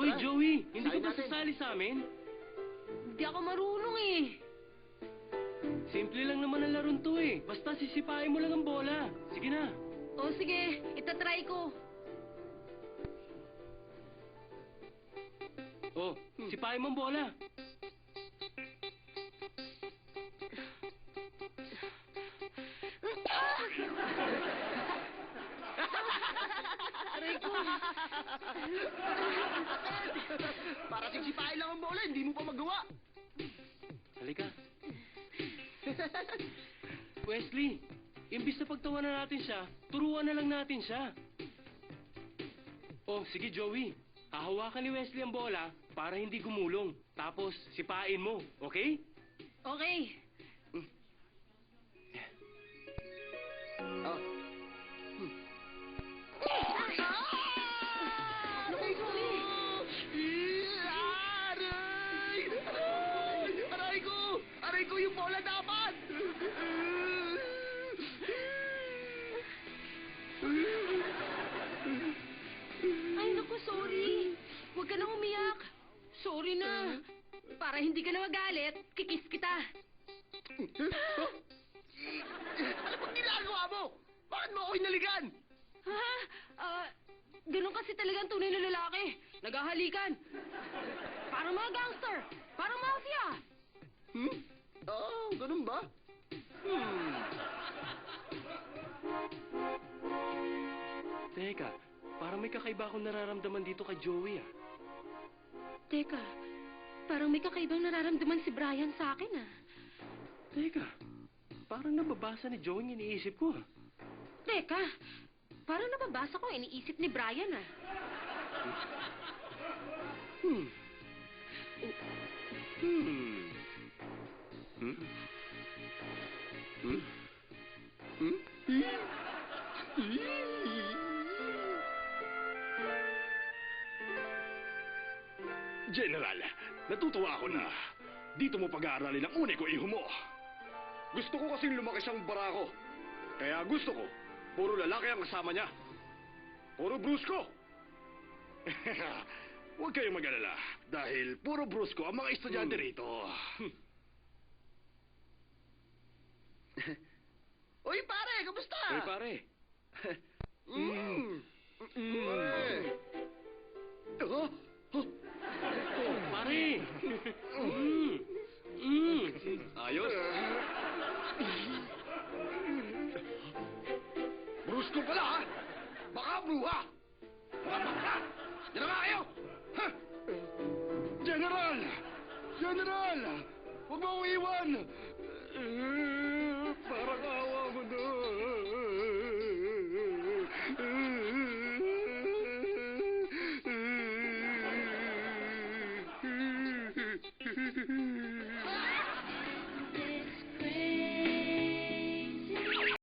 Uy, Tara. Joey, hindi ka Sayin ba natin. sasali sa amin? Hindi ako marunong eh. Simple lang naman ang laron to eh. Basta sisipain mo lang ang bola. Sige na. O sige, itatry ko. Oh, sipain mo ang bola. Aray ko. Para sisipain lang ang bola, hindi mo pa magawa. Halika. Wesley, imbis na pagtawanan natin siya, turuan na lang natin siya. Oh, sige Joey. Hahawakan ni Wesley ang bola para hindi gumulong. Tapos, sipain mo, okay? Okay. Oh. Naku, Joey. Aray! Aray ko! Aray ko yung bola dapat! Ay, naku, sorry. Huwag ka na umiyak. Sorry na. Para hindi ka na magalit, kikis kita. Ano bang ginagawa mo? Bakit mo ako inaligan? Ha? Ganun kasi talagang tunay na lalaki. Naghahalikan. Parang mga gangster. Parang mafia. Oh, ganun ba? Teka, parang may kakaiba akong nararamdaman dito kay Joey ah. Teka, parang may kakaibang nararamdaman si Brian sa akin ah. Teka, parang nababasa ni Joey ang iniisip ko ah. Teka, parang nababasa ko ang iniisip ni Brian ah. Hmm. Hmm. Hmm? Hmm? General, natutuwa ako na dito mo pag-aaralin ang unay ko iho mo. Gusto ko kasing lumaki siyang barako. Kaya gusto ko, puro lalaki ang kasama niya. Puro brusko. Huwag kayong mag-alala dahil puro brusko ang mga estudyante rito. Uy, pare, kamusta? Hey pare, Pare. Oh, pare! Mm. Mm. Ayos. Brusko pala, ha? Baka bruha. Mga bakla. Yan na nga kayo. Ha? General! General! Huwag mo akong iwan! Parang